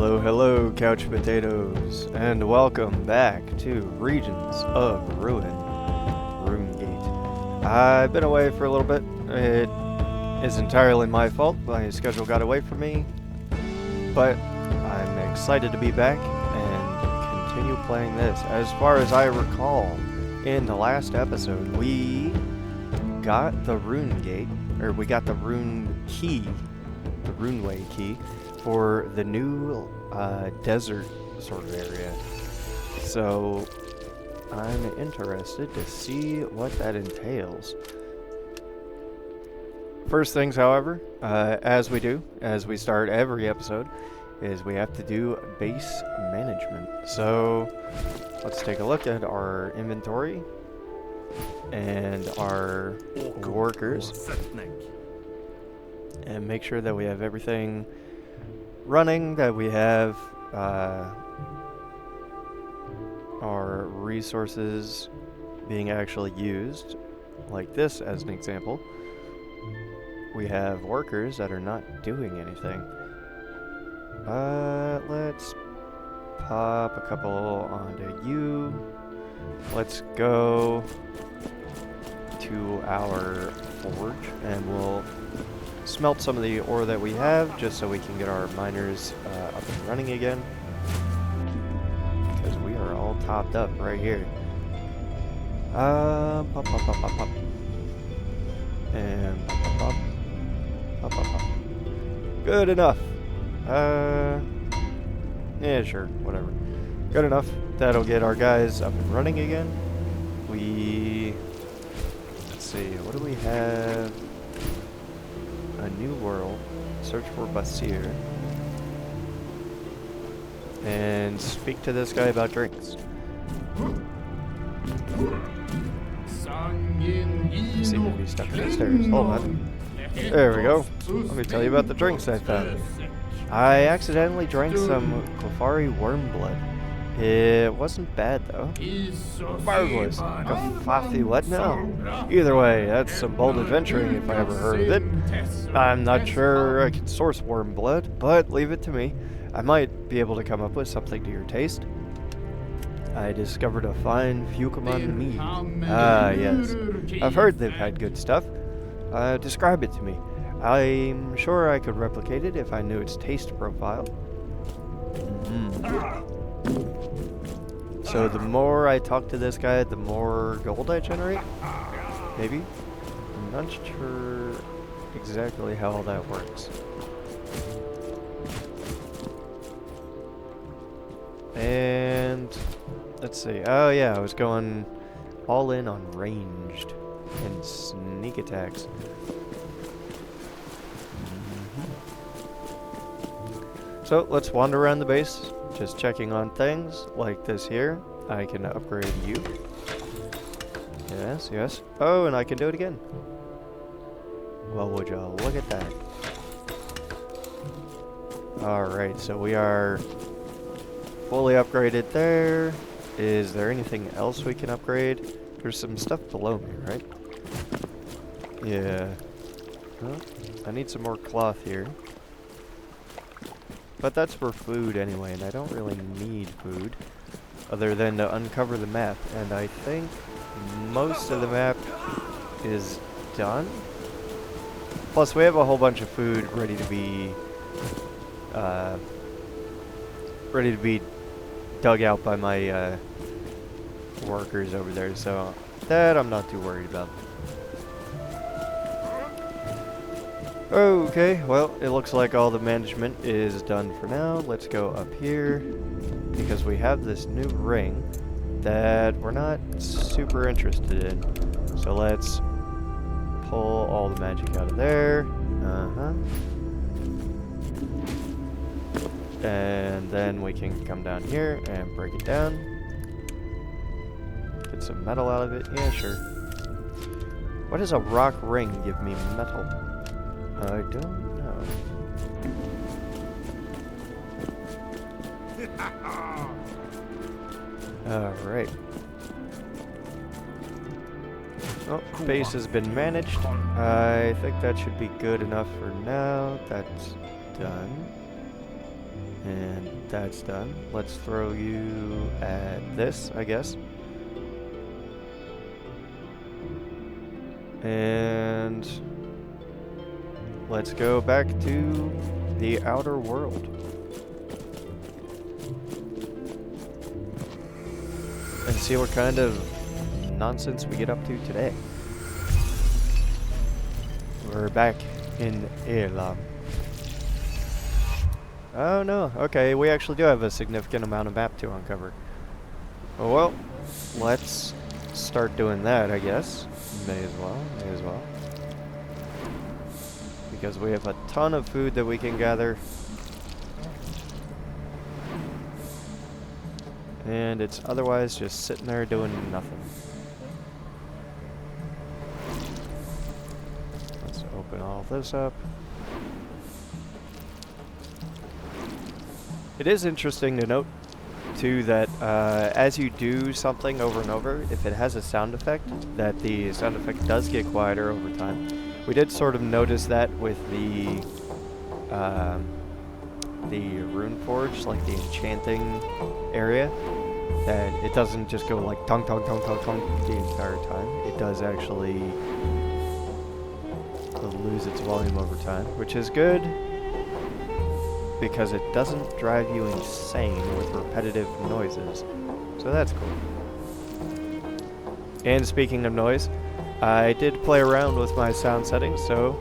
Hello, hello, couch potatoes, and welcome back to Regions of Ruin, Runegate. I've been away for a little bit. It is entirely my fault. My schedule got away from me, but I'm excited to be back and continue playing this. As far as I recall, in the last episode, we got the Runegate, or we got the Rune key, the Runeway key, for the new desert sort of area. So I'm interested to see what that entails. First things, however, as we start every episode, is we have to do base management. So let's take a look at our inventory and our workers and make sure that we have everything running, that we have our resources being actually used, like this as an example. We have workers that are not doing anything. Let's pop a couple onto you. Let's go to our forge and we'll smelt some of the ore that we have, just so we can get our miners up and running again. Because we are all topped up right here. Pop, pop, pop, pop, pop. And pop, pop, pop, pop, pop. Good enough. Yeah, sure, whatever. Good enough. That'll get our guys up and running again. Let's see, what do we have? A new world. Search for Basir. And speak to this guy about drinks. You seem to be stuck in the stairs. Hold on. There we go. Let me tell you about the drinks I found. I accidentally drank some Clefari worm blood. It wasn't bad though. Marvelous. Kafafi, what now? Either way, that's some bold adventuring if I ever heard of it. I'm not sure I can source worm blood, but leave it to me. I might be able to come up with something to your taste. I discovered a fine Fukuman mead. Ah, yes. I've heard they've had good stuff. Describe it to me. I'm sure I could replicate it if I knew its taste profile. So the more I talk to this guy, the more gold I generate? Maybe? I'm not sure exactly how all that works. And let's see. Oh yeah, I was going all in on ranged and sneak attacks. So let's wander around the base, just checking on things like this here. I can upgrade you. Yes, yes. Oh, and I can do it again. Well, would y'all look at that. Alright, so we are fully upgraded there. Is there anything else we can upgrade? There's some stuff below me, right? Yeah. Well, I need some more cloth here. But that's for food anyway, and I don't really need food other than to uncover the map. And I think most of the map is done. Plus, we have a whole bunch of food ready to be dug out by my workers over there. So that I'm not too worried about. Okay, well, it looks like all the management is done for now. Let's go up here, because we have this new ring that we're not super interested in. So let's pull all the magic out of there. And then we can come down here and break it down. Get some metal out of it. Yeah, sure. What does a rock ring give me metal? I don't know. Alright. Oh, base has been managed. I think that should be good enough for now. That's done. And that's done. Let's throw you at this, I guess. And let's go back to the outer world. And see what kind of nonsense we get up to today. We're back in Elam. Oh no, okay, we actually do have a significant amount of map to uncover. Oh well, let's start doing that, I guess. May as well. Because we have a ton of food that we can gather. And it's otherwise just sitting there doing nothing. Let's open all this up. It is interesting to note, too, that as you do something over and over, if it has a sound effect, that the sound effect does get quieter over time. We did sort of notice that with the rune forge, like the enchanting area, that it doesn't just go like tonk tonk tonk tonk tonk the entire time. It does actually lose its volume over time, which is good because it doesn't drive you insane with repetitive noises. So that's cool. And speaking of noise, I did play around with my sound settings, so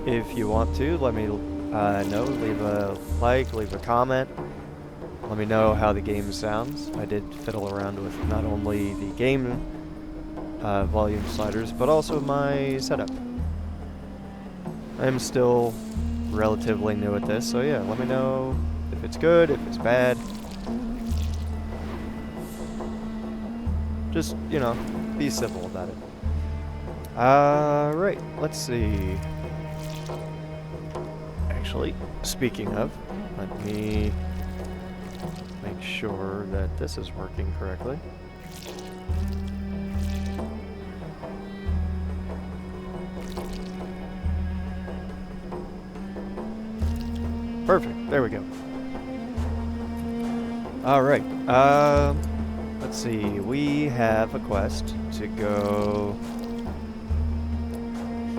if you want to, let me know. Leave a like, leave a comment. Let me know how the game sounds. I did fiddle around with not only the game volume sliders, but also my setup. I'm still relatively new at this, so yeah, let me know if it's good, if it's bad. Just, you know, be civil about it. Right, let's see. Actually, speaking of, let me make sure that this is working correctly. Perfect, there we go. Alright, let's see, we have a quest to go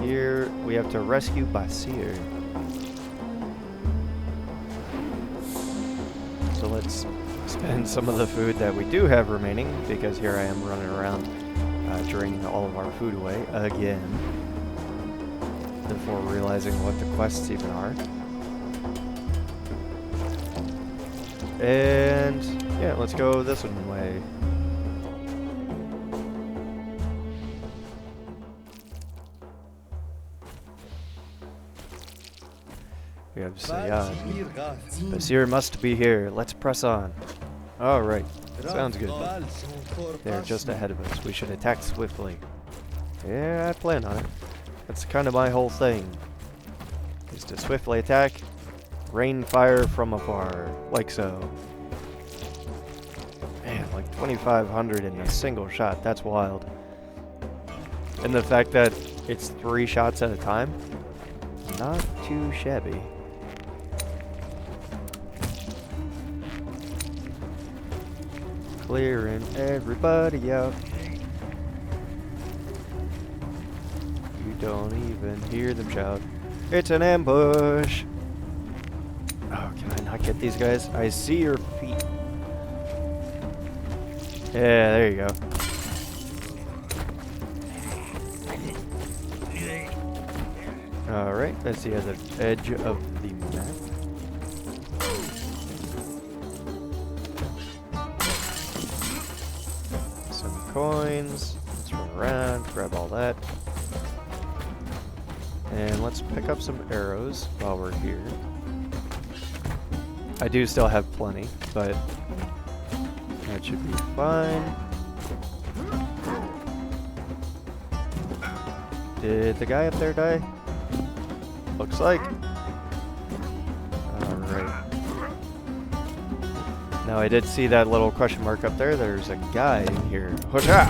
here. We have to rescue Basir. So let's spend some of the food that we do have remaining, because here I am running around draining all of our food away again before realizing what the quests even are. And yeah, let's go this one way. We have Sayad. Basir must be here. Let's press on. Alright, sounds good. They're just ahead of us. We should attack swiftly. Yeah, I plan on it. That's kind of my whole thing. Is to swiftly attack, rain fire from afar, like so. Man, like 2,500 in a single shot. That's wild. And the fact that it's 3 shots at a time, not too shabby. Clearing everybody out. You don't even hear them shout. It's an ambush! Oh, can I not get these guys? I see your feet. Yeah, there you go. Alright, that's the other edge of the map. Some coins. Let's run around, grab all that. And let's pick up some arrows while we're here. I do still have plenty, but that should be fine. Did the guy up there die? Looks like. Alright. Now I did see that little question mark up there. There's a guy in here. Hosha!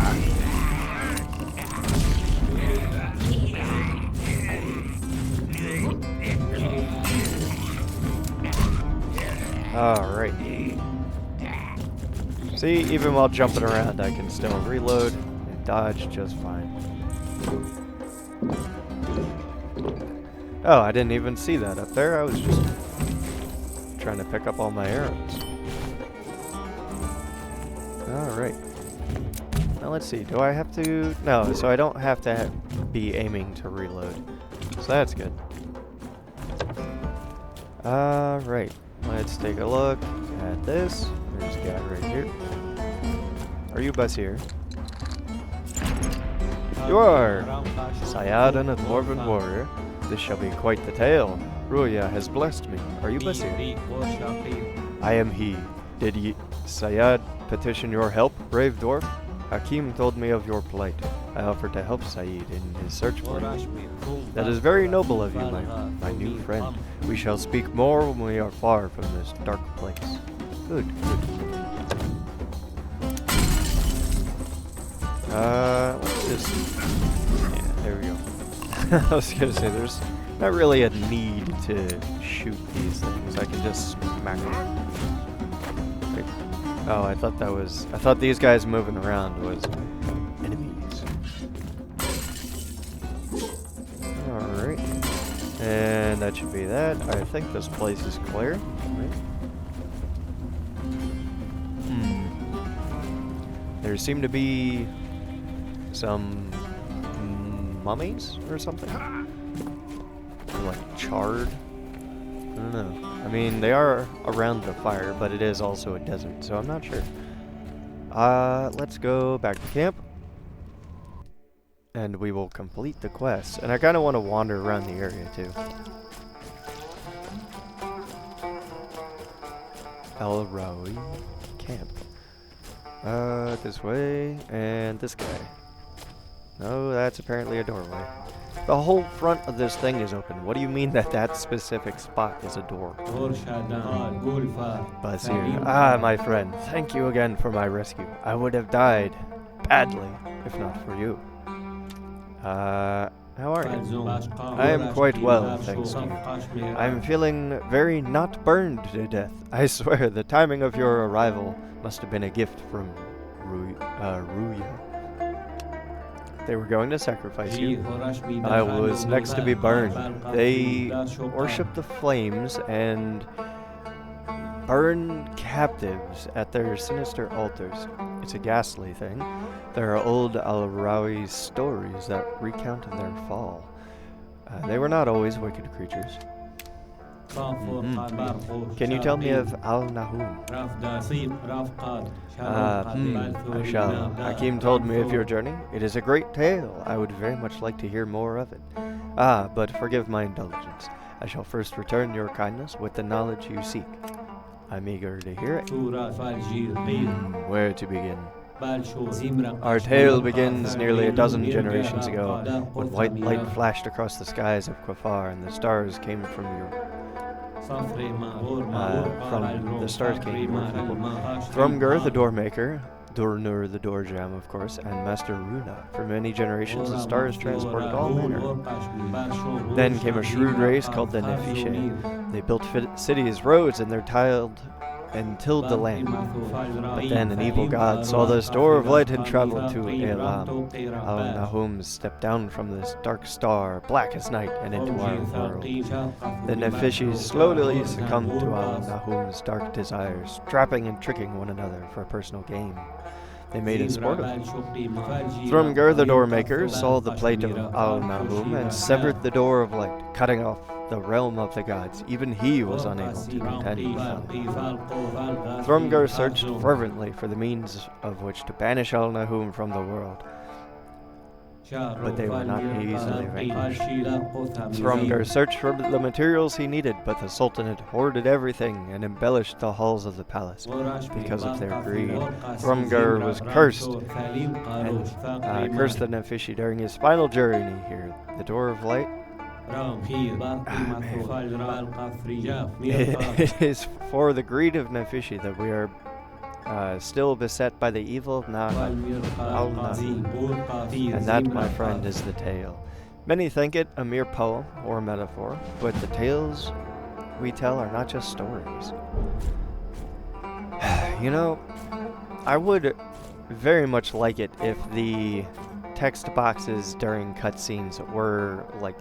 Alright. See, even while jumping around, I can still reload and dodge just fine. Oh, I didn't even see that up there. I was just trying to pick up all my arrows. Alright. Now let's see, do I have to... No, so I don't have to be aiming to reload. So that's good. Alright. Let's take a look at this. There's a guy right here. Are you Basir? You are! Syed and a dwarven warrior. This shall be quite the tale. Ruya has blessed me. Are you Basir? I am he. Did Syed petition your help, brave dwarf? Hakim told me of your plight. I offered to help Saeed in his search for you. That is very noble of you, my new friend. We shall speak more when we are far from this dark place. Good, good. Let's just... Yeah, there we go. I was gonna say, there's not really a need to shoot these things. I can just smack them. Wait. Oh, I thought these guys moving around was enemies. Alright. And that should be that. I think this place is clear. Right. There seem to be some mummies or something. Or like charred. I don't know. I mean, they are around the fire, but it is also a desert, so I'm not sure. Let's go back to camp. And we will complete the quest. And I kind of want to wander around the area, too. El Rawi camp. This way, and this guy. No, that's apparently a doorway. The whole front of this thing is open. What do you mean that that specific spot is a door? Basir. Ah, my friend. Thank you again for my rescue. I would have died badly if not for you. How are you? I am quite well, thanks to you. I am feeling very not burned to death. I swear the timing of your arrival must have been a gift from Ruya. They were going to sacrifice you. I was next to be burned. They worship the flames and burn captives at their sinister altars. It's a ghastly thing. There are old Al-Rawi stories that recount their fall. They were not always wicked creatures. Can you tell me of Al-Nahum? I shall. Hakim told me of your journey. It is a great tale. I would very much like to hear more of it. But forgive my indulgence. I shall first return your kindness with the knowledge you seek. I'm eager to hear it. Where to begin? Our tale begins nearly a dozen generations ago, when white light flashed across the skies of Qafar, and the stars came from your people. Thrumgur, the doormaker, Durnur, the doorjam, of course, and Master Runa. For many generations, the stars transported all manner. Then came a shrewd race called the Nefishe. They built cities, roads, and tilled the land. But then an evil god saw this door of light and traveled to Elam. Al-Nahum stepped down from this dark star, black as night, and into our world. The Nefishis slowly succumbed to Al-Nahum's dark desires, trapping and tricking one another for personal gain. They made it sport of it. Thrumgur, the doormaker, saw the plight of Al-Nahum and severed the door of light, cutting off the realm of the gods. Even he was unable to contend with Al-Nahum. Thrumgur searched fervently for the means of which to banish Al-Nahum from the world, but they were not easily vanquished. Thrumgur searched for the materials he needed, but the Sultanate hoarded everything and embellished the halls of the palace. Because of their greed, Thrumgur was cursed, and cursed the Nefishi during his final journey here. The Door of Light? It is for the greed of Nefishi that we are still beset by the evil of Al-Nahum. And that, my friend, is the tale. Many think it a mere poem or metaphor, but the tales we tell are not just stories. You know, I would very much like it if the text boxes during cutscenes were, like,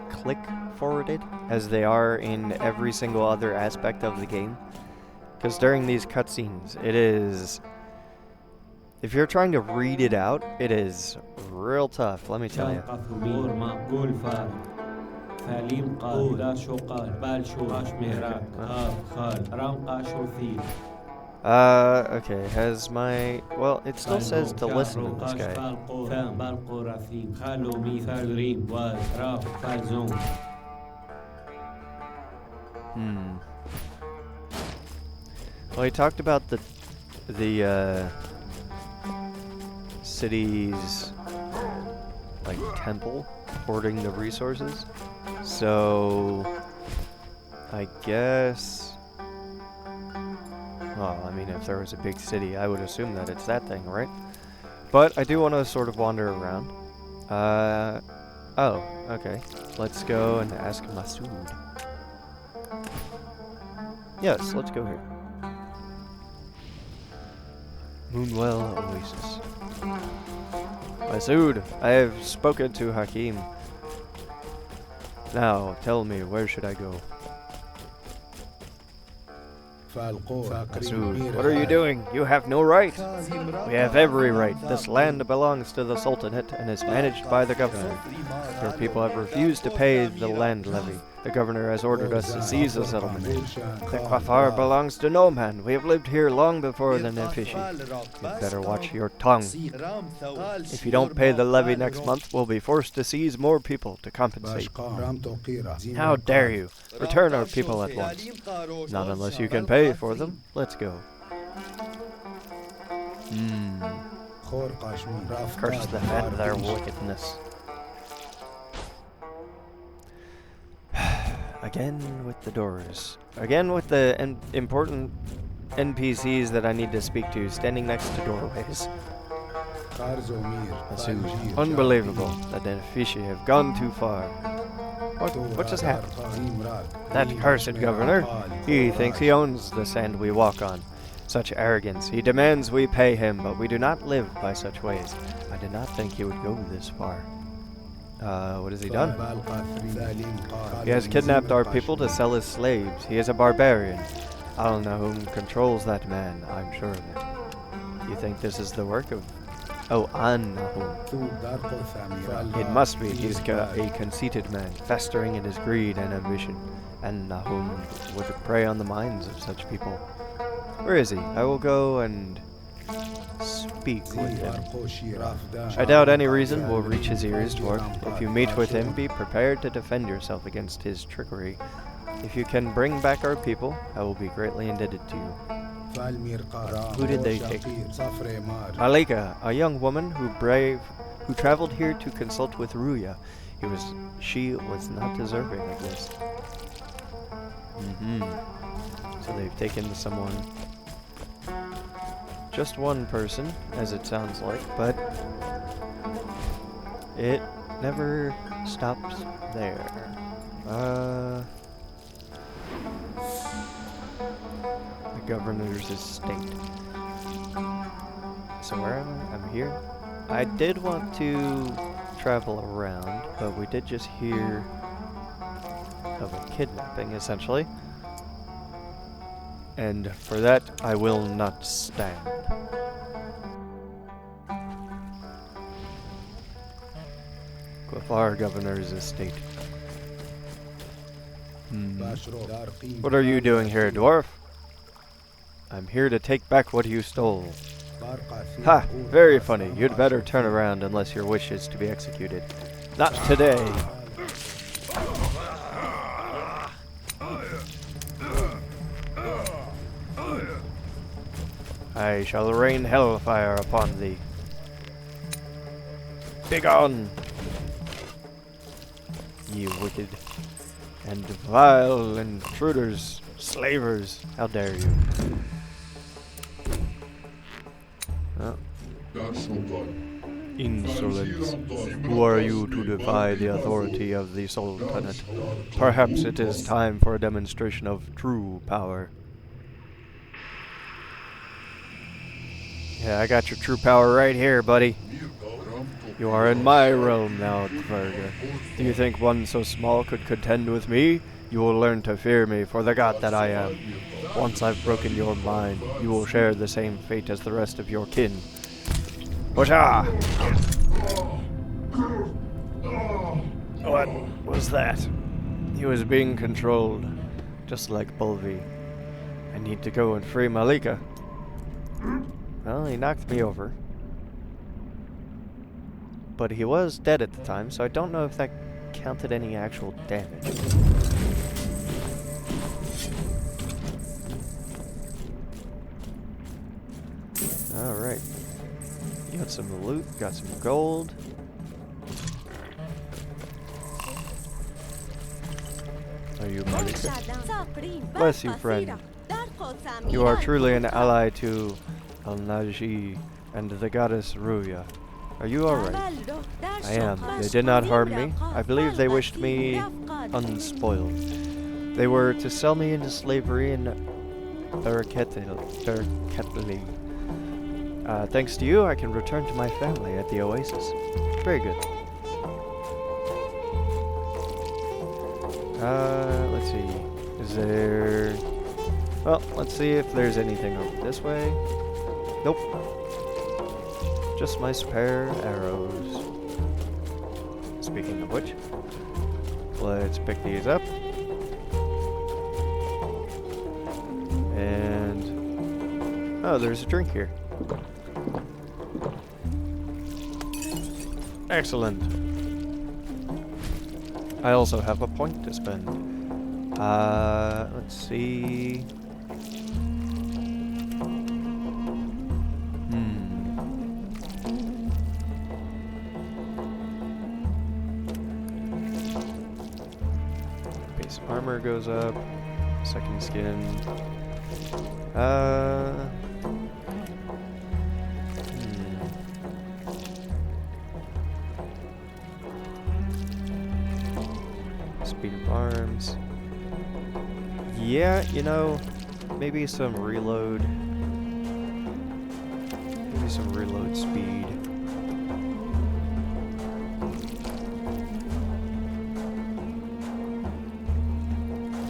click forwarded, as they are in every single other aspect of the game. Because during these cutscenes, it is... if you're trying to read it out, it is real tough, let me tell you. Okay, has my... well, it still says to listen in this guy. Well, he talked about the city's, like, temple hoarding the resources. So, I guess... well, I mean, if there was a big city, I would assume that it's that thing, right? But I do want to sort of wander around. Oh, okay. Let's go and ask Masood. Yes, let's go here. Moonwell Oasis. Masood, I have spoken to Hakim. Now, tell me, where should I go? Masood, what are you doing? You have no right. We have every right. This land belongs to the Sultanate and is managed by the governor. Your people have refused to pay the land levy. The governor has ordered us to seize the settlement. The Quafar belongs to no man. We have lived here long before the Nefishi. You'd better watch your tongue. If you don't pay the levy next month, we'll be forced to seize more people to compensate. How dare you? Return our people at once. Not unless you can pay for them. Let's go. Curse them and their wickedness. Again with the doors. Again with the important NPCs that I need to speak to standing next to doorways. Unbelievable. The Nefishi have gone too far. What just happened? That cursed governor. He thinks he owns the sand we walk on. Such arrogance. He demands we pay him, but we do not live by such ways. I did not think he would go this far. What has he done? He has kidnapped our people to sell as slaves. He is a barbarian. I don't know whom controls that man, I'm sure of it. You think this is the work of... oh, An-Nahum. It must be. He's a conceited man, festering in his greed and ambition. And Nahum would prey on the minds of such people. Where is he? I will go and speak with him. I doubt any reason will reach his ears, dwarf. If you meet with him, be prepared to defend yourself against his trickery. If you can bring back our people, I will be greatly indebted to you. Who did they take? Malika, a young woman who traveled here to consult with Ruya. She was not deserving of this. So they've taken someone. Just one person, as it sounds like, but it never stops there. The governor's estate. So where am I? I'm here. I did want to travel around, but we did just hear of a kidnapping, essentially. And for that, I will not stand. Quafar Governor's estate. What are you doing here, dwarf? I'm here to take back what you stole. Ha! Very funny. You'd better turn around unless your wish is to be executed. Not today! I shall rain hellfire upon thee. Begone! Ye wicked and vile intruders, slavers, how dare you? Oh. Insolence. Who are you to defy the authority of the Sultanate? Perhaps it is time for a demonstration of true power. Yeah, I got your true power right here, buddy. You are in my realm now, Tverga. Do you think one so small could contend with me? You will learn to fear me for the god that I am. Once I've broken your mind, you will share the same fate as the rest of your kin. Hosha! What was that? He was being controlled, just like Bulvi. I need to go and free Malika. Well, he knocked me over. But he was dead at the time, so I don't know if that counted any actual damage. Alright. Got some loot, got some gold. Are you Malika? Bless you, friend. You are truly an ally to Al-Naji and the goddess Ruya. Are you alright? I am. They did not harm me. I believe they wished me unspoiled. They were to sell me into slavery in Bereketli. Thanks to you, I can return to my family at the oasis. Very good. Let's see. Is there... Well, let's see if there's anything over this way. Nope. Just my spare arrows. Speaking of which, let's pick these up. And... oh, there's a drink here. Excellent. I also have a point to spend. Let's see. Base armor goes up. Second skin. Speed of arms. Yeah, you know, maybe some reload. Maybe some reload speed.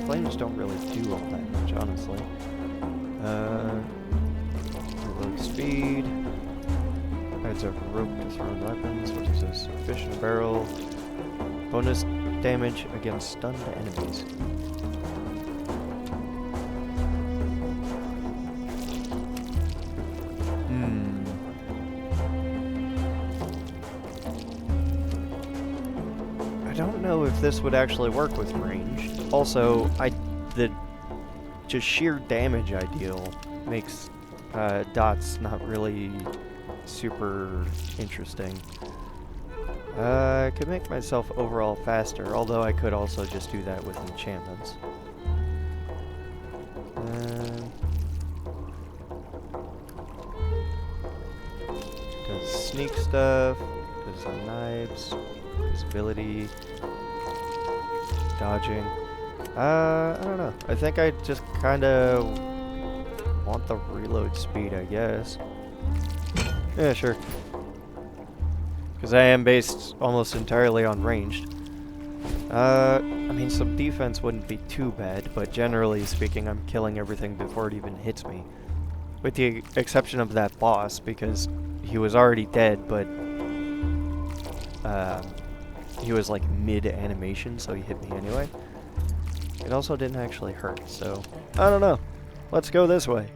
Flames don't really do all that much, honestly. Reload speed. Adds a rope to thrown weapons. What is this? Fish in a barrel. Bonus damage against stunned enemies. I don't know if this would actually work with range. Also, the just sheer damage I deal makes dots not really super interesting. I could make myself overall faster, although I could also just do that with enchantments. Does sneak stuff, does on knives, visibility, dodging. I don't know. I think I just kind of want the reload speed, I guess. Yeah, sure. Because I am based almost entirely on ranged. I mean, some defense wouldn't be too bad, but generally speaking, I'm killing everything before it even hits me. With the exception of that boss, because he was already dead, but he was like mid-animation, so he hit me anyway. It also didn't actually hurt, so I don't know. Let's go this way.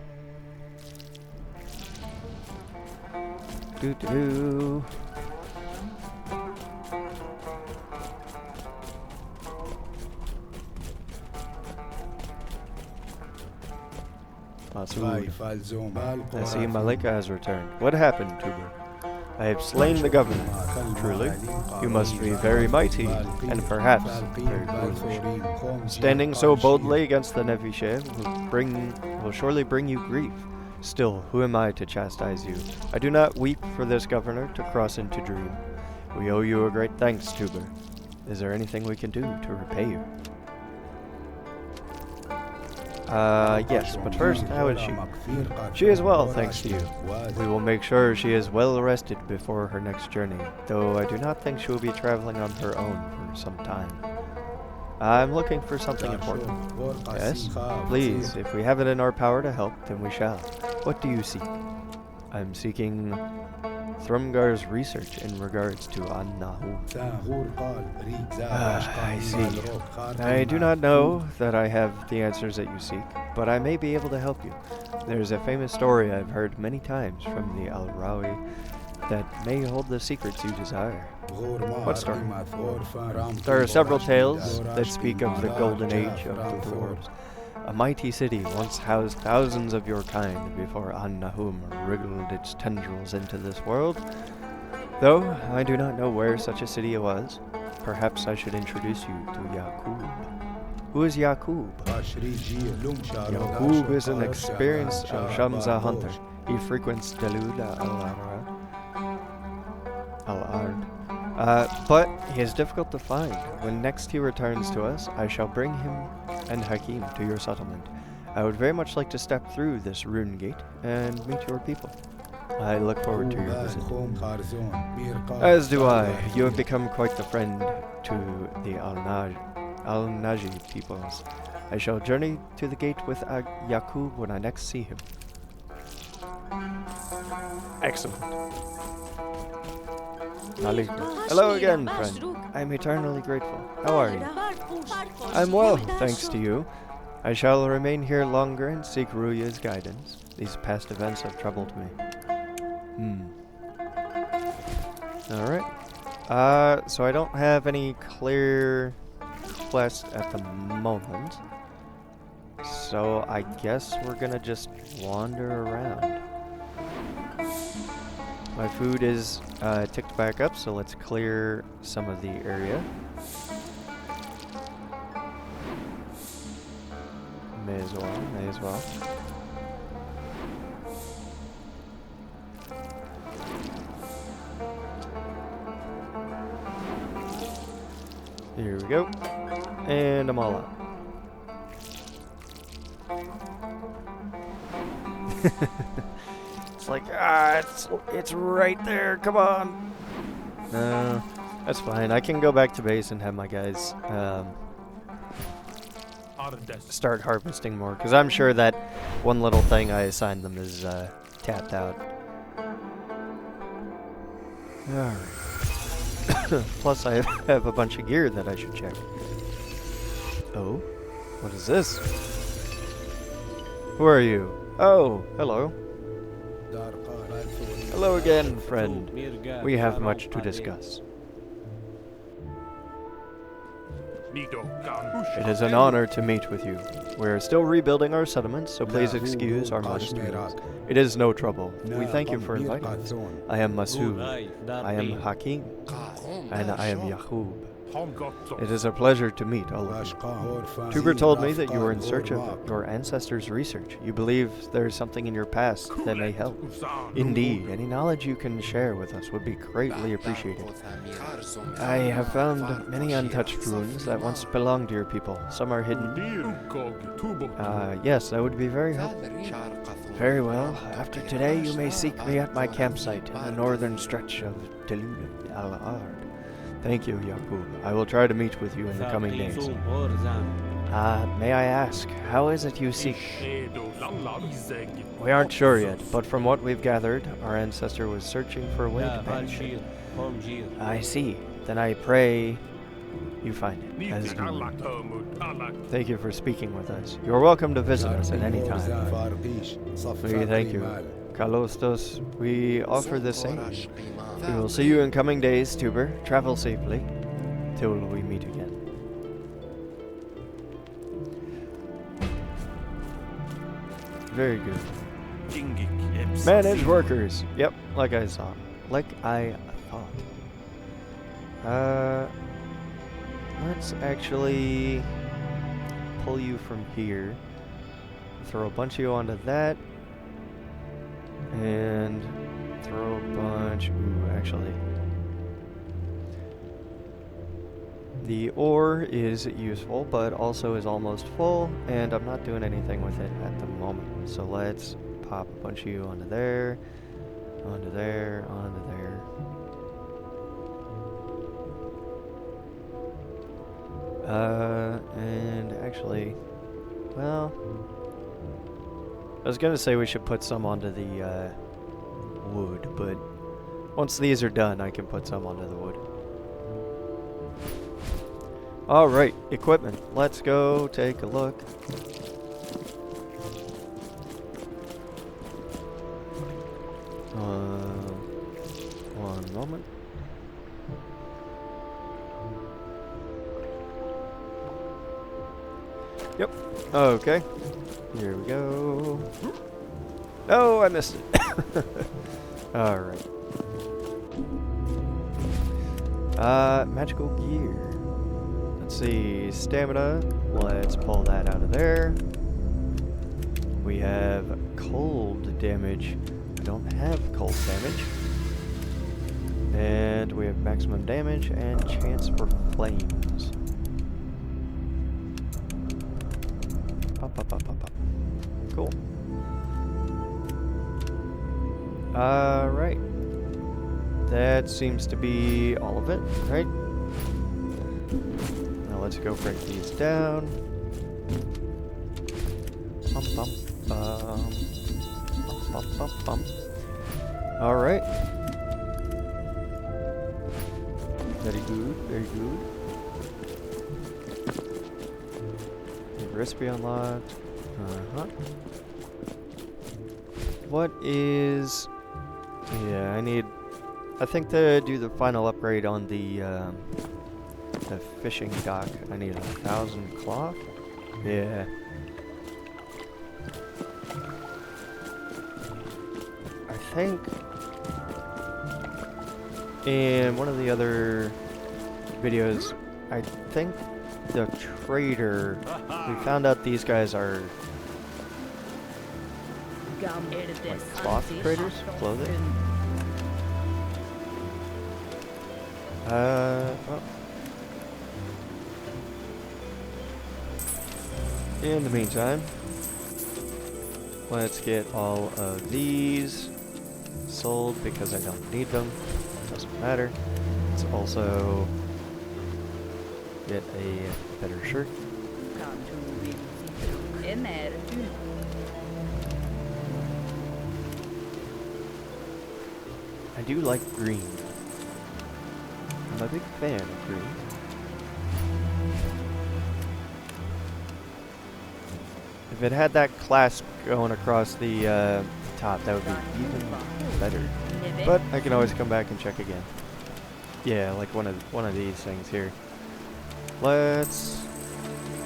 Doo-doo-doo. I see Malika has returned. What happened, Tuber? I have slain the governor. Truly, you must be very mighty, and perhaps very foolish. Standing so boldly against the Nevishe will surely bring you grief. Still, who am I to chastise you? I do not weep for this governor to cross into Dream. We owe you a great thanks, Tuber. Is there anything we can do to repay you? Yes, but first, how is she? She is well, thanks to you. We will make sure she is well rested before her next journey, though I do not think she will be traveling on her own for some time. I'm looking for something important. Yes? Please, if we have it in our power to help, then we shall. What do you seek? I'm seeking Thrumgar's research in regards to Annahu. I see. I do not know that I have the answers that you seek, but I may be able to help you. There's a famous story I've heard many times from the Al-Rawi that may hold the secrets you desire. What story? There are several tales that speak of the golden age of the dwarves. A mighty city once housed thousands of your kind before An-Nahum wriggled its tendrils into this world. Though I do not know where such a city was, perhaps I should introduce you to Yaqub. Who is Yaqub? Yaqub is an experienced Al-Shamsa hunter. He frequents Dalud al-Ard. But he is difficult to find. When next he returns to us, I shall bring him and Hakim to your settlement. I would very much like to step through this Runegate and meet your people. I look forward to your visit. As do I. You have become quite the friend to the Al-Naji peoples. I shall journey to the gate with Yaqub when I next see him. Excellent. Ali. Hello again, friend. I'm eternally grateful. How are you? I'm well, thanks to you. I shall remain here longer and seek Ruya's guidance. These past events have troubled me. Alright. So I don't have any clear quest at the moment. So I guess we're gonna just wander around. My food is ticked back up, so let's clear some of the area. May as well. Here we go. And I'm all out. It's like, it's right there, come on. No, that's fine. I can go back to base and have my guys start harvesting more, because I'm sure that one little thing I assigned them is tapped out. Alright. Plus I have a bunch of gear that I should check. Oh? What is this? Who are you? Oh, hello. Hello again, friend. We have much to discuss. It is an honor to meet with you. We are still rebuilding our settlements, so please excuse our modest meals. It is no trouble. We thank you for inviting us. I am Masood. I am Hakim. And I am Yaqub. It is a pleasure to meet all of you. Tuber told me that you were in search of your ancestors' research. You believe there is something in your past that may help. Indeed, any knowledge you can share with us would be greatly appreciated. I have found many untouched ruins that once belonged to your people. Some are hidden. Yes, that would be very helpful. Very well. After today, you may seek me at my campsite in the northern stretch of Dalud al-Ard. Thank you, Yaqub. I will try to meet with you in the coming days. May I ask, how is it you seek? We aren't sure yet, but from what we've gathered, our ancestor was searching for a way to banish it. I see. Then I pray you find it, as do we. Thank you for speaking with us. You're welcome to visit us at any time. We thank you. Kalostos, we offer the same. We will see you in coming days, Tuber. Travel safely, till we meet again. Very good. Manage workers. Yep, like I saw. Like I thought. Let's actually pull you from here. Throw a bunch of you onto that. And throw a bunch. Ooh, actually. The ore is useful, but also is almost full, and I'm not doing anything with it at the moment. So let's pop a bunch of you onto there, onto there, onto there. And actually, well, I was gonna say we should put some onto the wood, but once these are done, I can put some onto the wood. Alright, equipment. Let's go take a look. One moment. Yep. Okay. Here we go. Oh, I missed it. Alright. Magical gear. Let's see, stamina. Let's pull that out of there. We have cold damage. I don't have cold damage. And we have maximum damage and chance for flames. Pop, pop, pop, pop, pop. Cool. Alright. That seems to be all of it, right? Now let's go break these down. Bum, bum, bum. Bum, bum, bum, bum. Alright. Very good, very good. Recipe unlocked. Uh-huh. What is... Yeah, I think to do the final upgrade on the fishing dock, I need 1,000 cloth. Yeah. I think in one of the other videos, I think the trader, we found out these guys are like cloth traders, clothing. Well. In the meantime, let's get all of these sold because I don't need them. Doesn't matter. Let's also get a better shirt. I do like green. I'm a big fan of green. If it had that clasp going across the top, that would be even better. But I can always come back and check again. Yeah, like one of these things here. Let's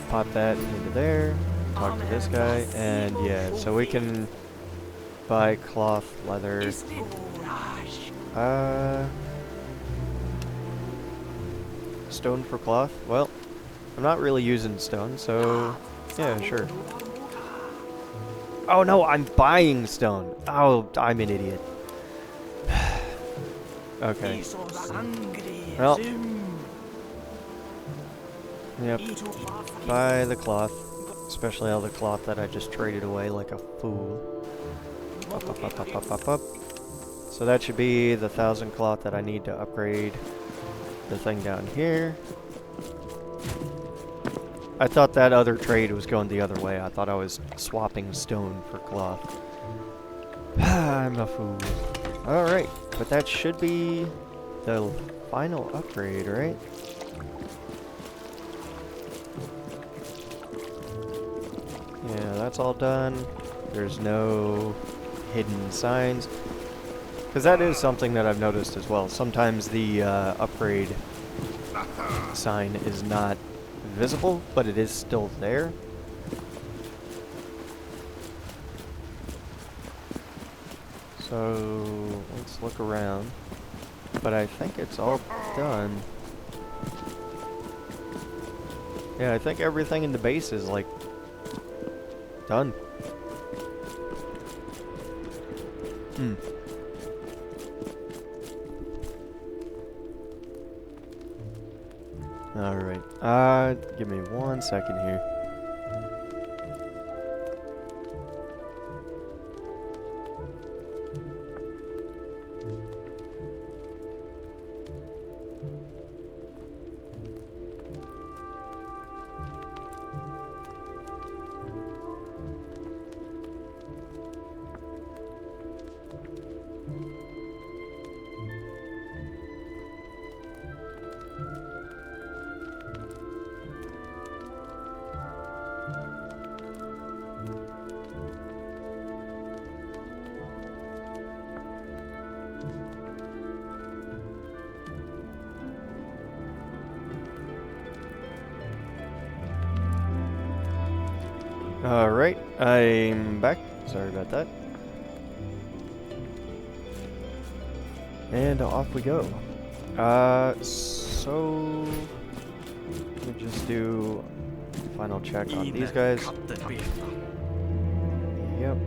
pop that into there. Talk to this guy, and yeah, so we can buy cloth, leather. Stone for cloth? Well, I'm not really using stone, so yeah, sure. Oh no, I'm buying stone. Oh, I'm an idiot. Okay. Well. Yep. Buy the cloth. Especially all the cloth that I just traded away like a fool. Up, up, up, up, up, up, up. So that should be the 1,000 cloth that I need to upgrade the thing down here. I thought that other trade was going the other way. I thought I was swapping stone for cloth. I'm a fool. Alright, but that should be the final upgrade, right? Yeah, that's all done. There's no hidden signs. Because that is something that I've noticed as well. Sometimes the upgrade sign is not visible, but it is still there. So let's look around. But I think it's all done. Yeah, I think everything in the base is like done. Alright. Give me 1 second here. Alright, I'm back. Sorry about that. And off we go. So let me just do a final check on these guys. Yep.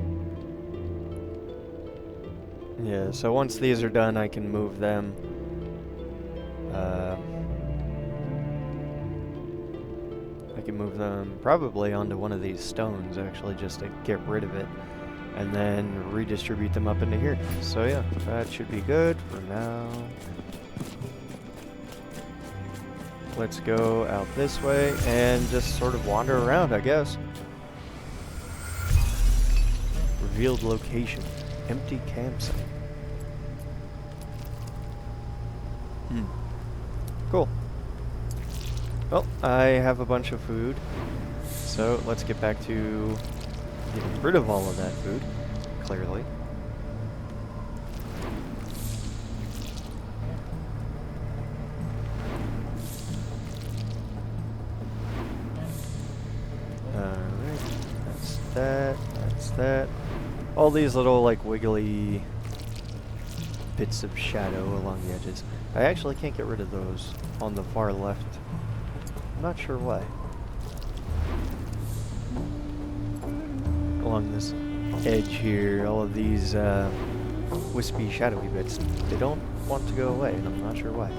Yeah, so once these are done, I can move them. I can move them probably onto one of these stones, actually, just to get rid of it, and then redistribute them up into here. So yeah, that should be good for now. Let's go out this way and just sort of wander around, I guess. Revealed location. Empty campsite. Cool. Well, I have a bunch of food, so let's get back to getting rid of all of that food, clearly. Alright, that's that. All these little, like, wiggly bits of shadow along the edges. I actually can't get rid of those on the far left. I'm not sure why. Along this edge here, all of these wispy, shadowy bits, they don't want to go away, and I'm not sure why.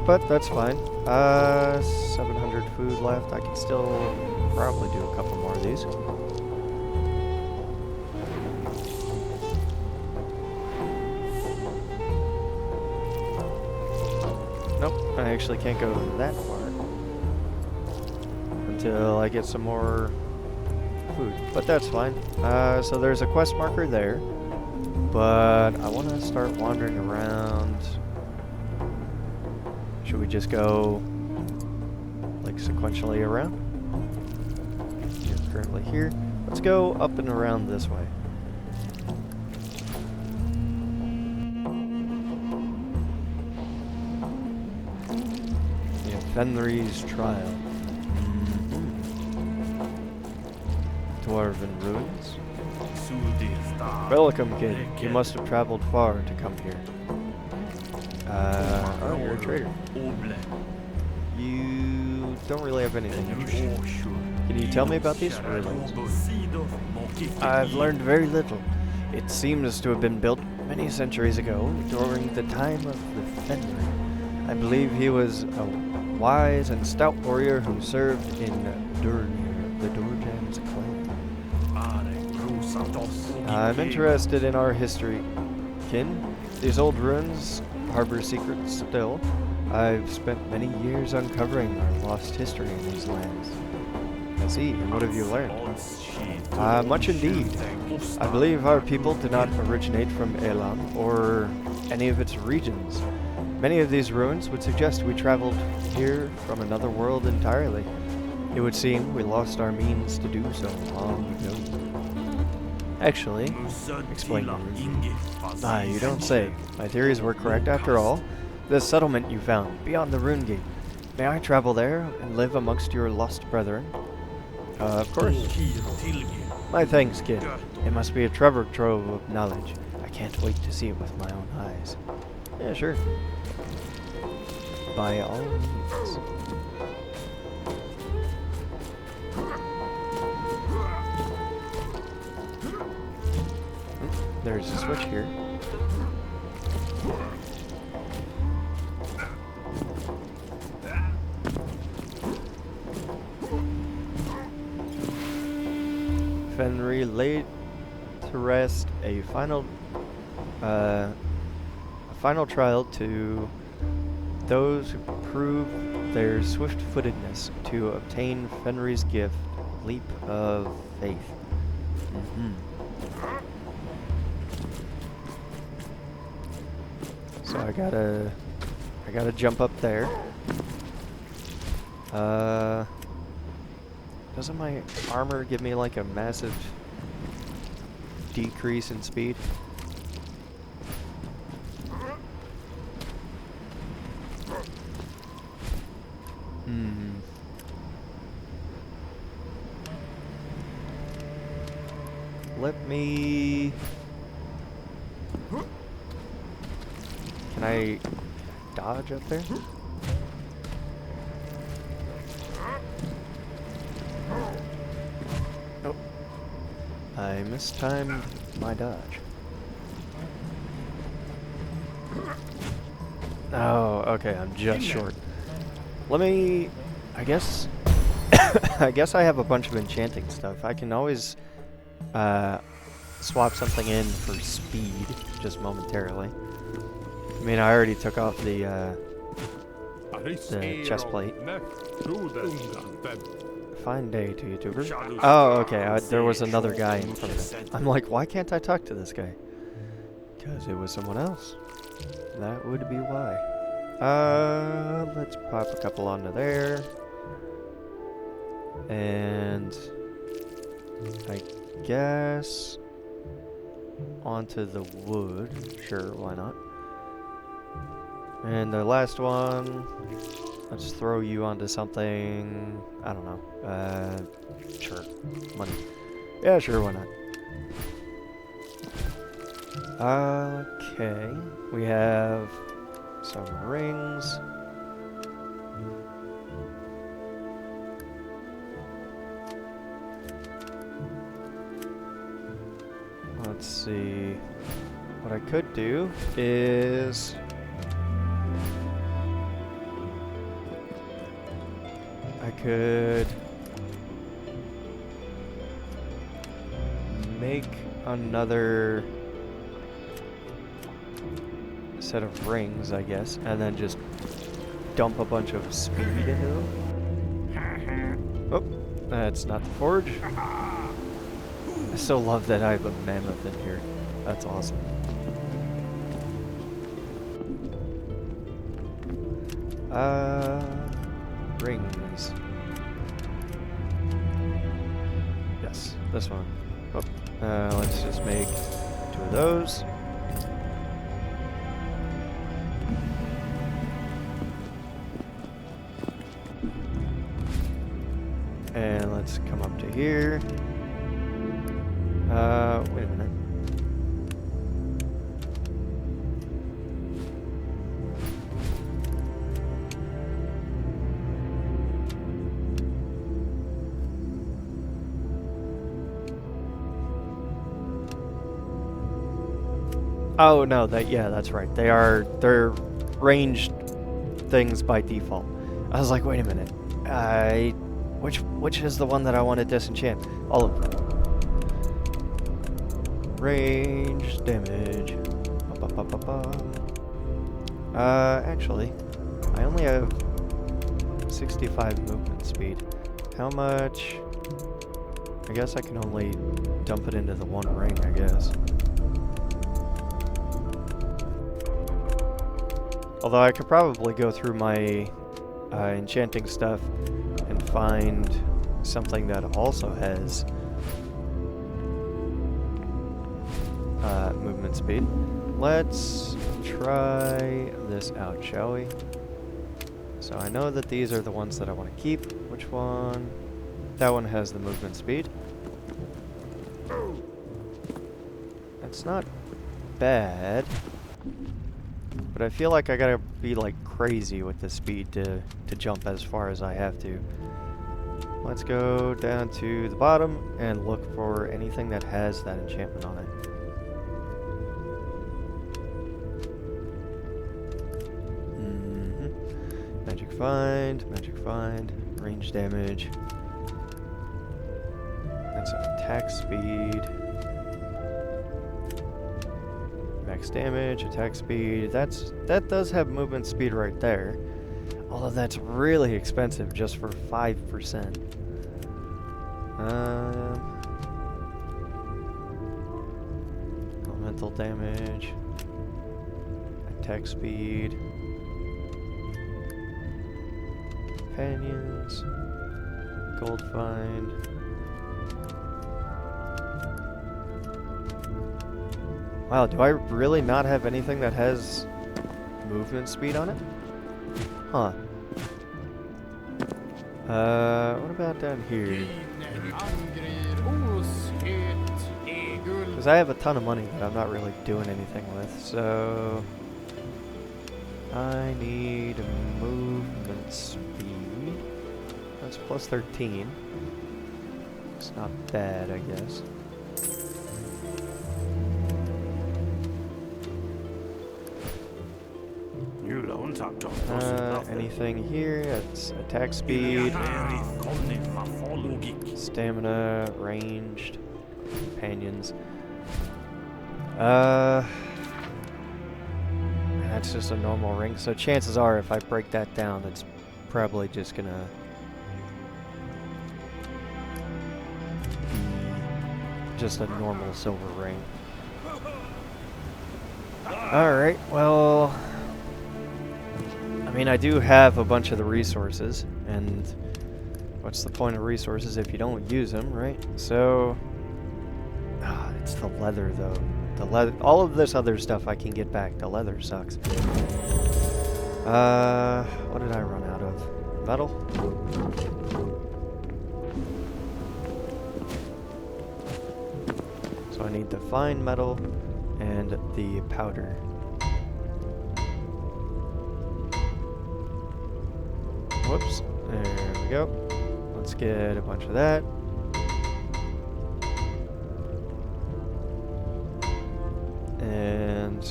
But that's fine. 700 food left. I can still probably do a couple more of these. Nope, I actually can't go that far until I get some more food, but that's fine. So there's a quest marker there, but I want to start wandering around. Should we just go like sequentially around? You're currently here. Let's go up and around this way. Yeah, Fenrir's Trial. Dwarven ruins. Welcome, kid. You must have traveled far to come here. Oh, you're a trader. You don't really have anything interesting. Can you tell me about these ruins? I've learned very little. It seems to have been built many centuries ago, during the time of the Fenrir. I believe he was a wise and stout warrior who served in Durnir, the Dorjan's clan. I'm interested in our history, kin. These old ruins harbor secrets still. I've spent many years uncovering our lost history in these lands. I see, and what have you learned? Much indeed. I believe our people did not originate from Elam or any of its regions. Many of these ruins would suggest we traveled here from another world entirely. It would seem we lost our means to do so long ago. Actually, explain your reason. You don't say. My theories were correct after all. The settlement you found, beyond the Runegate. May I travel there and live amongst your lost brethren? Of course. My thanks, kid. It must be a treasure trove of knowledge. I can't wait to see it with my own eyes. Yeah, sure. By all means. There's a switch here. Fenrir laid to rest a final trial to those who prove their swift-footedness to obtain Fenrir's gift, Leap of Faith. So I gotta jump up there. Doesn't my armor give me like a massive decrease in speed? Let me... Can I dodge up there? Oh. I mistimed my dodge. Oh, okay, I'm just short. Let me... I guess... I guess I have a bunch of enchanting stuff. I can always swap something in for speed, just momentarily. I mean, I already took off the chest plate. Fine day to YouTuber. Oh, okay, there was another guy in front of it. I'm like, why can't I talk to this guy? Because it was someone else. That would be why. Let's pop a couple onto there. And I guess onto the wood. Sure, why not? And the last one, let's throw you onto something, I don't know, sure, money. Yeah, sure, why not? Okay, we have some rings. Let's see, what I could do is... I could make another set of rings, I guess, and then just dump a bunch of speed into them. Oh, that's not the forge. I still love that I have a mammoth in here. That's awesome. Rings. Yes, this one. Oh, let's just make 2 of those. And let's come up to here. Wait a minute. Oh no, that's right. They're ranged things by default. I was like, wait a minute. Which is the one that I want to disenchant? All of them. Range damage. Actually, I only have 65 movement speed. How much? I guess I can only dump it into the one ring, I guess. Although I could probably go through my enchanting stuff and find something that also has movement speed. Let's try this out, shall we? So I know that these are the ones that I want to keep. Which one? That one has the movement speed. That's not bad. But I feel like I gotta be like crazy with the speed to jump as far as I have to. Let's go down to the bottom and look for anything that has that enchantment on it. Magic find, range damage. That's a attack speed. Max damage, attack speed. That does have movement speed right there. Although that's really expensive just for 5%. Elemental damage. Attack speed. Companions. Gold find. Wow, do I really not have anything that has movement speed on it? Huh. What about down here? Because I have a ton of money that I'm not really doing anything with, so... I need movement speed. That's plus 13. It's not bad, I guess. Anything here? That's attack speed, stamina, ranged, companions. That's just a normal ring. So chances are, if I break that down, it's probably just gonna be just a normal silver ring. Alright, well, I mean, I do have a bunch of the resources, and what's the point of resources if you don't use them, right? So, it's the leather, though. The leather, all of this other stuff I can get back. The leather sucks. What did I run out of? Metal? So I need the fine metal and the powder. Whoops. There we go. Let's get a bunch of that. And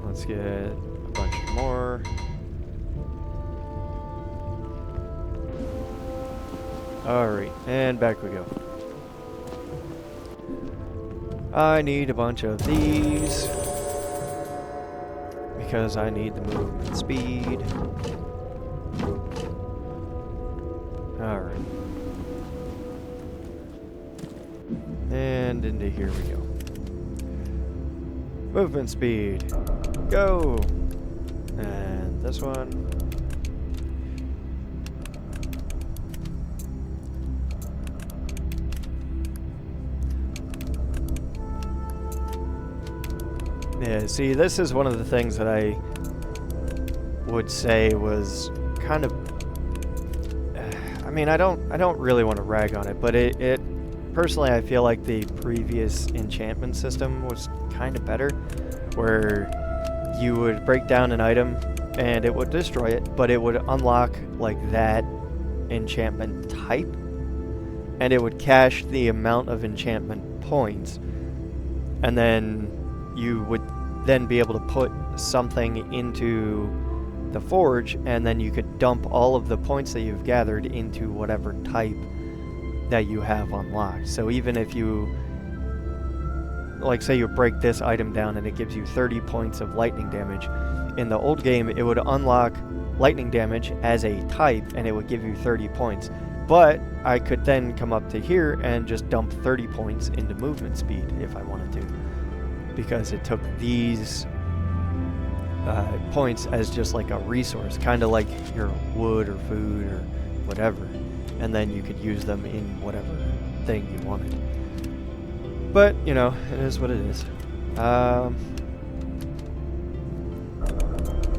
let's get a bunch more. Alright, and back we go. I need a bunch of these because I need the movement speed. Alright. And into here we go. Movement speed. Go! And this one. Yeah, see, this is one of the things that I would say was kind of... I mean, I don't really want to rag on it, but it personally, I feel like the previous enchantment system was kind of better, where you would break down an item and it would destroy it, but it would unlock like that enchantment type, and it would cache the amount of enchantment points, and then you would then be able to put something into the forge, and then you could dump all of the points that you've gathered into whatever type that you have unlocked. So even if you, like, say you break this item down and it gives you 30 points of lightning damage, in the old game it would unlock lightning damage as a type and it would give you 30 points. But I could then come up to here and just dump 30 points into movement speed if I wanted to, because it took these points as just like a resource, kind of like your wood or food or whatever, and then you could use them in whatever thing you wanted. But, you know, it is what it is.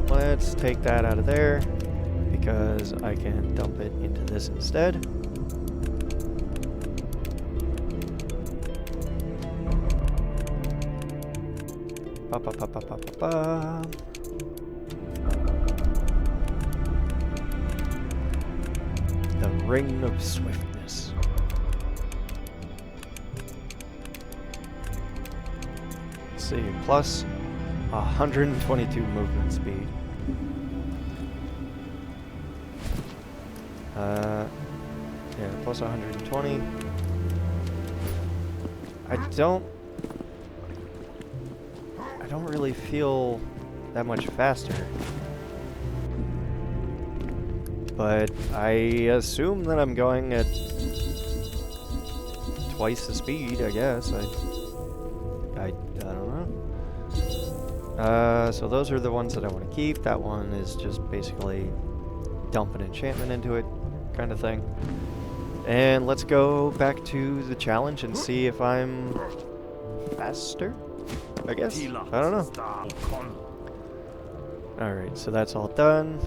Let's take that out of there, because I can dump it into this instead. Ba, ba, ba, ba, ba, ba, ba. The Ring of Swiftness. Let's see, plus 122 movement speed. Yeah, plus 120. I don't really feel that much faster. But I assume that I'm going at twice the speed, I guess. I don't know. So those are the ones that I want to keep. That one is just basically dump an enchantment into it, kind of thing. And let's go back to the challenge and see if I'm faster, I guess. I don't know. Alright, so that's all done.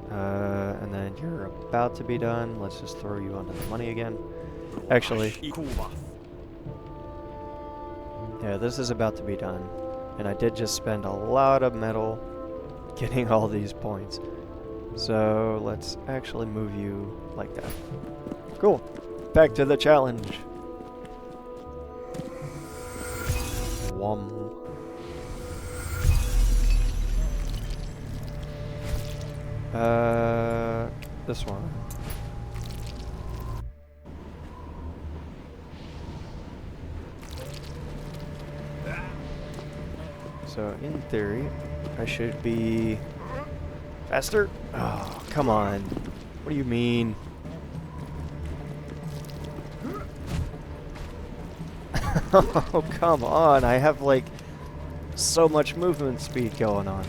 And then you're about to be done. Let's just throw you onto the money again. Actually, yeah, this is about to be done. And I did just spend a lot of metal getting all these points. So let's actually move you like that. Cool. Back to the challenge. Whom. This one. So in theory, I should be faster. Oh, come on. What do you mean? Oh, come on. I have like so much movement speed going on.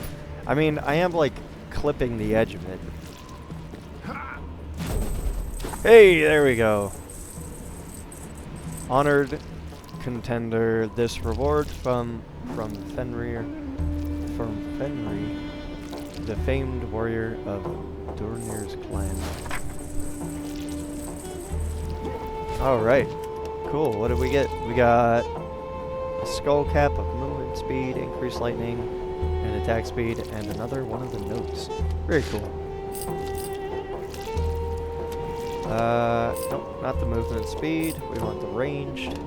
I mean, I am like clipping the edge of it. Hey, there we go. Honored contender. This reward from Fenrir, the famed warrior of Dornir's clan. Alright. Cool. What did we get? We got a skull cap of movement speed, increased lightning, and attack speed, and another one of the notes. Very cool. Nope, not the movement speed. We want the ranged.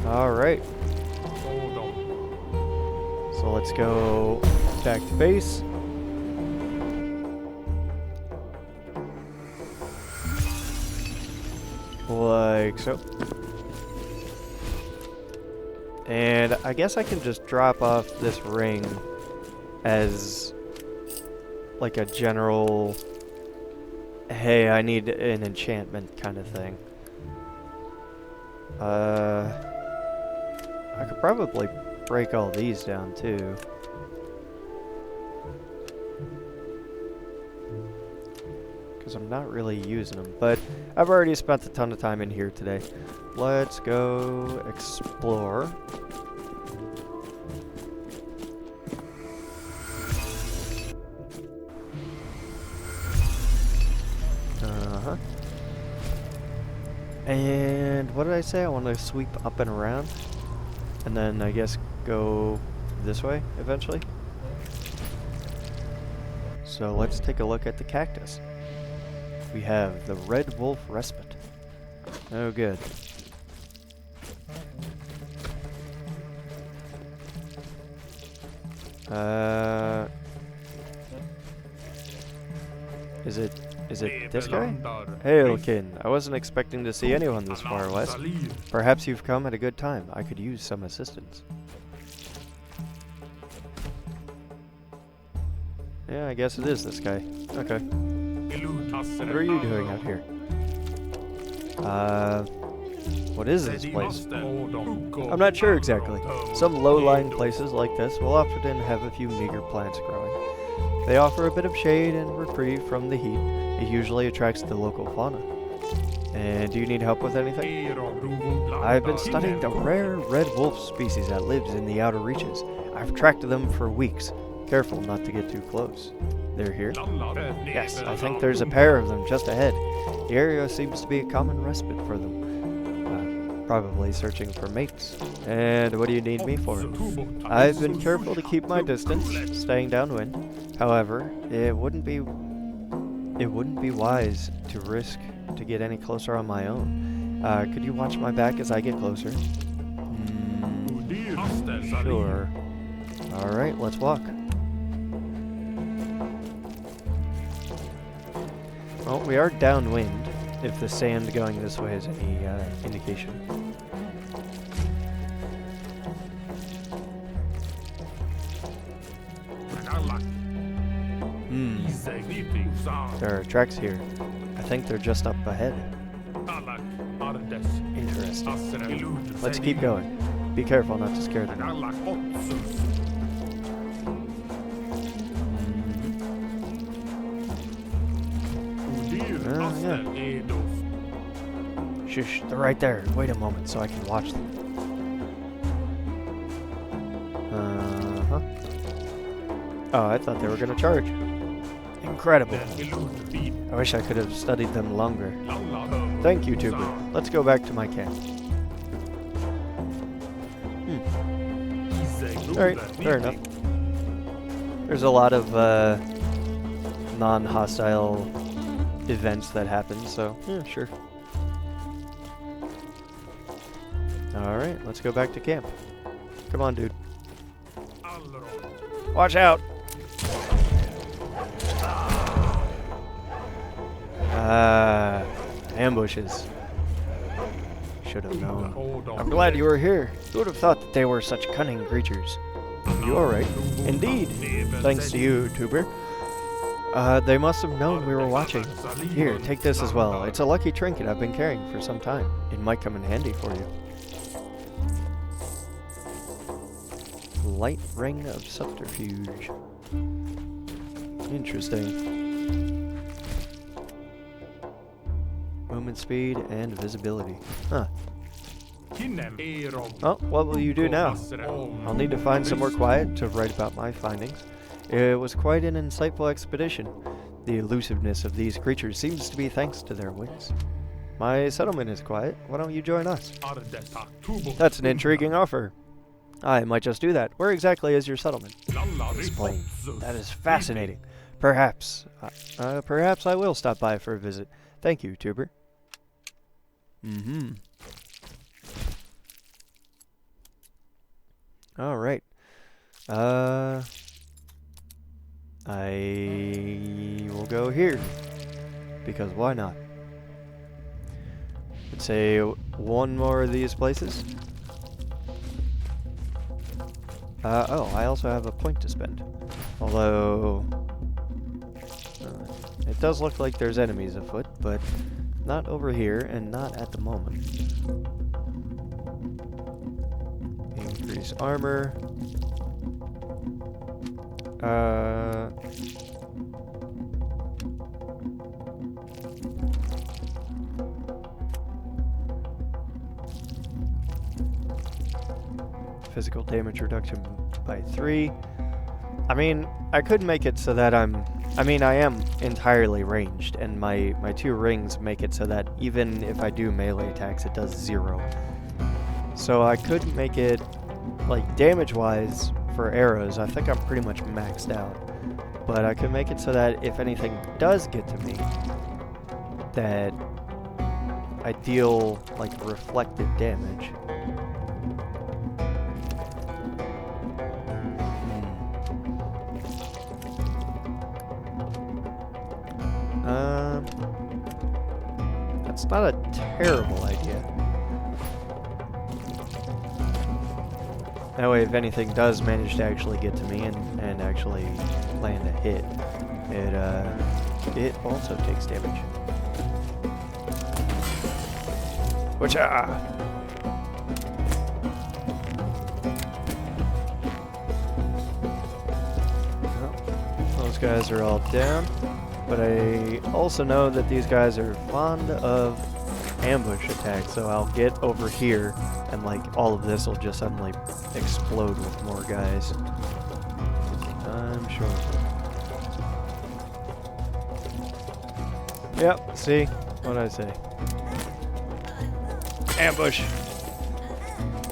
Alright. So let's go back to base. Like so. And I guess I can just drop off this ring as like a general, hey, I need an enchantment kind of thing. I could probably break all these down too. Because I'm not really using them, but I've already spent a ton of time in here today. Let's go explore. Uh-huh. And what did I say? I want to sweep up and around. And then I guess go this way eventually. So let's take a look at the cactus. We have the Red Wolf Respite. Oh, good. Is it this guy? Hailkin, I wasn't expecting to see anyone this far west. Perhaps you've come at a good time. I could use some assistance. Yeah, I guess it is this guy. Okay. What are you doing out here? What is this place? I'm not sure exactly. Some low-lying places like this will often have a few meager plants growing. They offer a bit of shade and reprieve from the heat. It usually attracts the local fauna. And do you need help with anything? I've been studying the rare red wolf species that lives in the outer reaches. I've tracked them for weeks. Careful not to get too close. They're here? Yes, I think there's a pair of them just ahead. The area seems to be a common respite for them. Probably searching for mates. And what do you need me for? I've been careful to keep my distance, staying downwind. However, it wouldn't be wise to risk to get any closer on my own. Could you watch my back as I get closer? Sure. Alright, let's walk. Well, we are downwind, if the sand going this way is any indication. There are tracks here. I think they're just up ahead. Interesting. Let's keep going. Be careful not to scare them. Yeah. Shush, they're right there. Wait a moment so I can watch them. Uh-huh. Oh, I thought they were gonna charge. Incredible. I wish I could have studied them longer. Thank you, Tuber. Let's go back to my camp. Alright, fair enough. There's a lot of non-hostile events that happen, so yeah, sure. Alright, let's go back to camp. Come on, dude. Watch out! Ambushes. Should have known. I'm glad you were here. Who would have thought that they were such cunning creatures? You alright? Indeed. Thanks to you, Tuber. They must have known we were watching. Here, take this as well. It's a lucky trinket I've been carrying for some time. It might come in handy for you. Light ring of subterfuge. Interesting. Movement speed and visibility. Huh. Oh, what will you do now? I'll need to find somewhere quiet to write about my findings. It was quite an insightful expedition. The elusiveness of these creatures seems to be thanks to their wits. My settlement is quiet. Why don't you join us? That's an intriguing offer. I might just do that. Where exactly is your settlement? Explain. That is fascinating. Perhaps I will stop by for a visit. Thank you, Tuber. All right. I will go here because why not? Let's say one more of these places. Oh, I also have a point to spend. Although it does look like there's enemies afoot, but not over here and not at the moment. Increase armor. Physical damage reduction by 3. I mean, I could make it so that I am entirely ranged, and my 2 rings make it so that even if I do melee attacks, it does 0. So I could make it, like, damage-wise, for arrows, I think I'm pretty much maxed out. But I could make it so that if anything does get to me, that I deal, like, reflected damage. That's not a terrible idea. That way, if anything does manage to actually get to me and actually land a hit, it also takes damage. Whatcha? Well, those guys are all down, but I also know that these guys are fond of ambush attacks, so I'll get over here and like all of this will just suddenly explode with more guys. I'm sure. Yep, see? What'd I say? Ambush!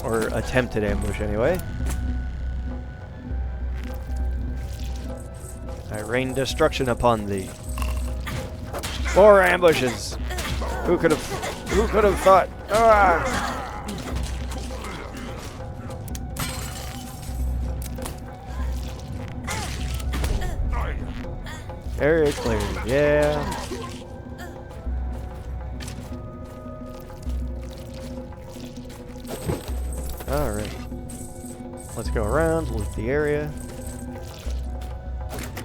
Or attempted ambush anyway. I rain destruction upon thee. More ambushes! Who could have thought? Ah! Area cleared, yeah. Alright. Let's go around, loot the area.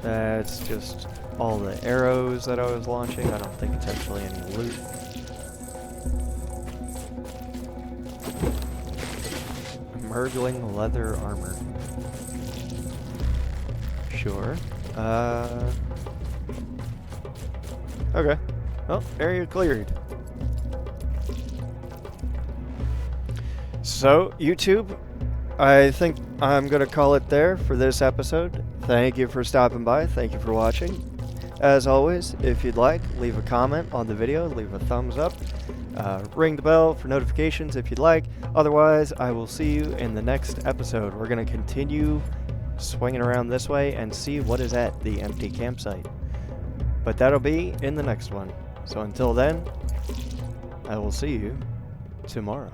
That's just all the arrows that I was launching. I don't think it's actually any loot. Emerging leather armor. Sure. Okay. Well, area cleared. So, YouTube, I think I'm going to call it there for this episode. Thank you for stopping by. Thank you for watching. As always, if you'd like, leave a comment on the video, leave a thumbs up, ring the bell for notifications if you'd like. Otherwise, I will see you in the next episode. We're going to continue swinging around this way and see what is at the empty campsite. But that'll be in the next one. So until then, I will see you tomorrow.